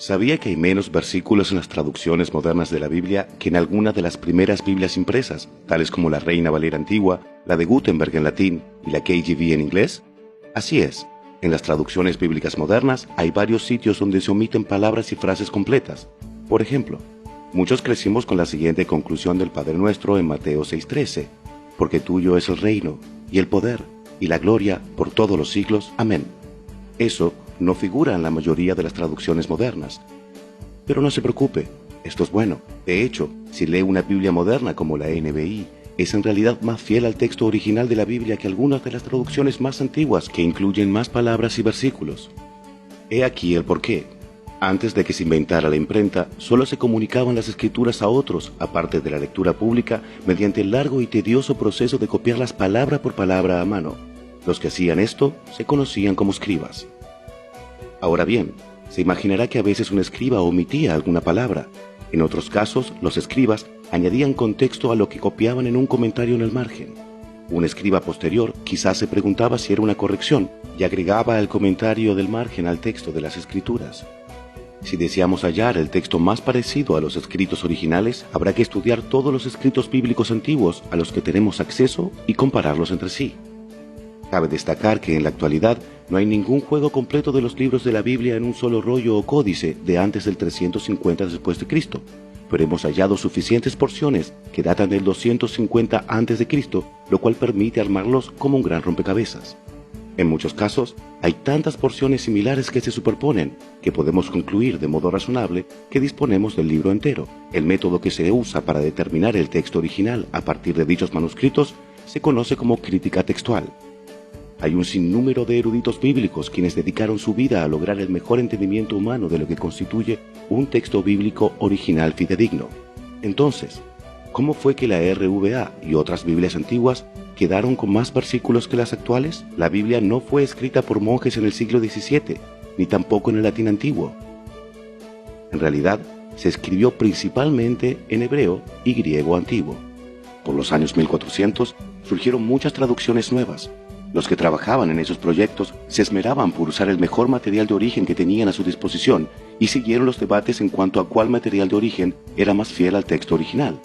Sabía que hay menos versículos en las traducciones modernas de la Biblia que en alguna de las primeras Biblias impresas, tales como la Reina Valera antigua, la de Gutenberg en latín y la KJV en inglés. Así es, en las traducciones bíblicas modernas hay varios sitios donde se omiten palabras y frases completas. Por ejemplo, muchos crecimos con la siguiente conclusión del Padre Nuestro en Mateo 6:13: porque tuyo es el reino, y el poder, y la gloria por todos los siglos. Amén. Eso no figura en la mayoría de las traducciones modernas. Pero no se preocupe, esto es bueno. De hecho, si lee una Biblia moderna como la NBI, es en realidad más fiel al texto original de la Biblia que algunas de las traducciones más antiguas que incluyen más palabras y versículos. He aquí el porqué. Antes de que se inventara la imprenta, solo se comunicaban las escrituras a otros, aparte de la lectura pública, mediante el largo y tedioso proceso de copiarlas palabra por palabra a mano. Los que hacían esto se conocían como escribas. Ahora bien, se imaginará que a veces un escriba omitía alguna palabra. En otros casos, los escribas añadían contexto a lo que copiaban en un comentario en el margen. Un escriba posterior quizás se preguntaba si era una corrección y agregaba el comentario del margen al texto de las escrituras. Si deseamos hallar el texto más parecido a los escritos originales, habrá que estudiar todos los escritos bíblicos antiguos a los que tenemos acceso y compararlos entre sí. Cabe destacar que en la actualidad no hay ningún juego completo de los libros de la Biblia en un solo rollo o códice de antes del 350 después de Cristo, pero hemos hallado suficientes porciones que datan del 250 antes de Cristo, lo cual permite armarlos como un gran rompecabezas. En muchos casos, hay tantas porciones similares que se superponen, que podemos concluir de modo razonable que disponemos del libro entero. El método que se usa para determinar el texto original a partir de dichos manuscritos se conoce como crítica textual. Hay un sinnúmero de eruditos bíblicos quienes dedicaron su vida a lograr el mejor entendimiento humano de lo que constituye un texto bíblico original fidedigno. Entonces, ¿cómo fue que la RVA y otras Biblias antiguas quedaron con más versículos que las actuales? La Biblia no fue escrita por monjes en el siglo XVII, ni tampoco en el latín antiguo. En realidad, se escribió principalmente en hebreo y griego antiguo. Por los años 1400 surgieron muchas traducciones nuevas. Los que trabajaban en esos proyectos se esmeraban por usar el mejor material de origen que tenían a su disposición y siguieron los debates en cuanto a cuál material de origen era más fiel al texto original.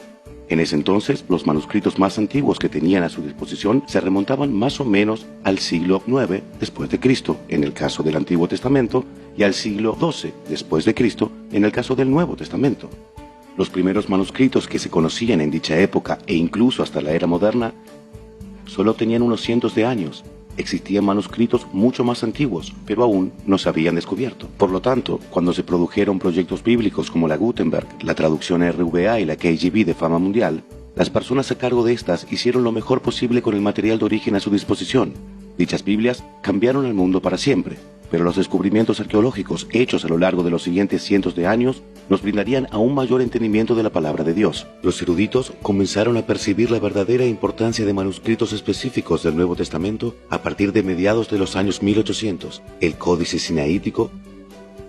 En ese entonces, los manuscritos más antiguos que tenían a su disposición se remontaban más o menos al siglo IX después de Cristo, en el caso del Antiguo Testamento, y al siglo XII después de Cristo, en el caso del Nuevo Testamento. Los primeros manuscritos que se conocían en dicha época e incluso hasta la era moderna solo tenían unos cientos de años. Existían manuscritos mucho más antiguos, pero aún no se habían descubierto. Por lo tanto, cuando se produjeron proyectos bíblicos como la Gutenberg, la traducción RVA y la KJV de fama mundial, las personas a cargo de estas hicieron lo mejor posible con el material de origen a su disposición. Dichas Biblias cambiaron el mundo para siempre, pero los descubrimientos arqueológicos hechos a lo largo de los siguientes cientos de años nos brindarían aún mayor entendimiento de la palabra de Dios. Los eruditos comenzaron a percibir la verdadera importancia de manuscritos específicos del Nuevo Testamento a partir de mediados de los años 1800. El Códice Sinaítico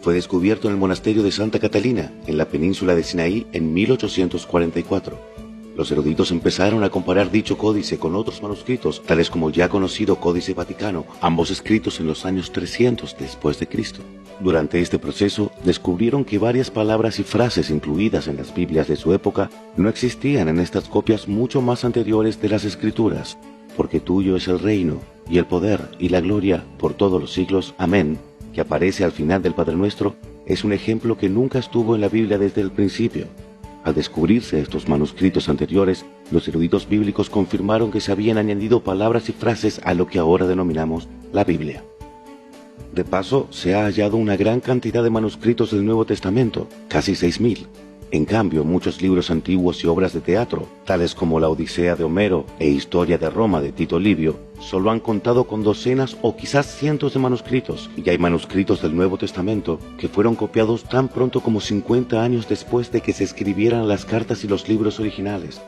fue descubierto en el monasterio de Santa Catalina, en la península de Sinaí, en 1844. Los eruditos empezaron a comparar dicho códice con otros manuscritos, tales como el ya conocido Códice Vaticano, ambos escritos en los años 300 después de Cristo. Durante este proceso, descubrieron que varias palabras y frases incluidas en las Biblias de su época no existían en estas copias mucho más anteriores de las Escrituras. Porque tuyo es el reino, y el poder, y la gloria, por todos los siglos. Amén, que aparece al final del Padre Nuestro, es un ejemplo que nunca estuvo en la Biblia desde el principio. Al descubrirse estos manuscritos anteriores, los eruditos bíblicos confirmaron que se habían añadido palabras y frases a lo que ahora denominamos la Biblia. De paso, se ha hallado una gran cantidad de manuscritos del Nuevo Testamento, casi 6.000. En cambio, muchos libros antiguos y obras de teatro, tales como la Odisea de Homero e Historia de Roma de Tito Livio, solo han contado con docenas o quizás cientos de manuscritos, y hay manuscritos del Nuevo Testamento que fueron copiados tan pronto como 50 años después de que se escribieran las cartas y los libros originales.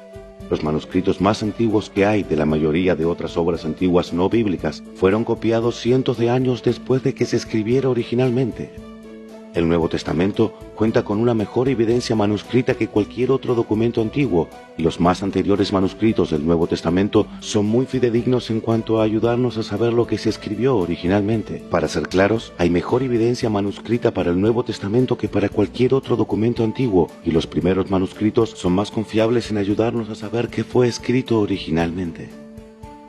Los manuscritos más antiguos que hay de la mayoría de otras obras antiguas no bíblicas fueron copiados cientos de años después de que se escribiera originalmente. El Nuevo Testamento cuenta con una mejor evidencia manuscrita que cualquier otro documento antiguo, y los más anteriores manuscritos del Nuevo Testamento son muy fidedignos en cuanto a ayudarnos a saber lo que se escribió originalmente. Para ser claros, hay mejor evidencia manuscrita para el Nuevo Testamento que para cualquier otro documento antiguo, y los primeros manuscritos son más confiables en ayudarnos a saber qué fue escrito originalmente.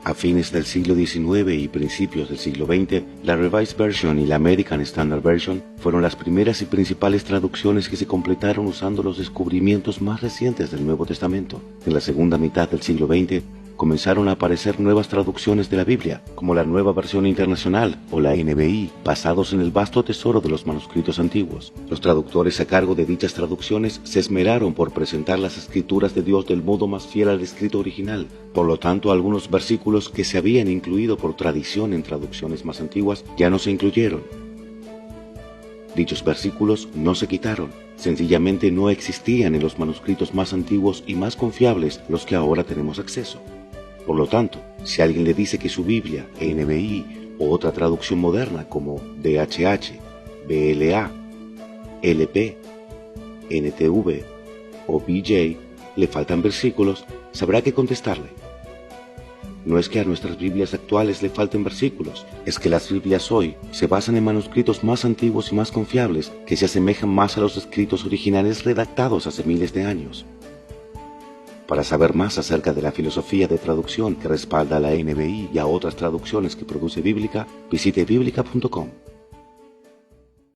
A fines del siglo XIX y principios del siglo XX, la Revised Version y la American Standard Version fueron las primeras y principales traducciones que se completaron usando los descubrimientos más recientes del Nuevo Testamento. En la segunda mitad del siglo XX, comenzaron a aparecer nuevas traducciones de la Biblia, como la Nueva Versión Internacional o la NBI, basados en el vasto tesoro de los manuscritos antiguos. Los traductores a cargo de dichas traducciones se esmeraron por presentar las escrituras de Dios del modo más fiel al escrito original. Por lo tanto, algunos versículos que se habían incluido por tradición en traducciones más antiguas ya no se incluyeron. Dichos versículos no se quitaron, sencillamente no existían en los manuscritos más antiguos y más confiables, los que ahora tenemos acceso. Por lo tanto, si alguien le dice que su Biblia, NBI o otra traducción moderna como DHH, BLA, LP, NTV o BJ le faltan versículos, sabrá qué contestarle. No es que a nuestras Biblias actuales le falten versículos, es que las Biblias hoy se basan en manuscritos más antiguos y más confiables que se asemejan más a los escritos originales redactados hace miles de años. Para saber más acerca de la filosofía de traducción que respalda a la NBI y a otras traducciones que produce Bíblica, visite biblica.com.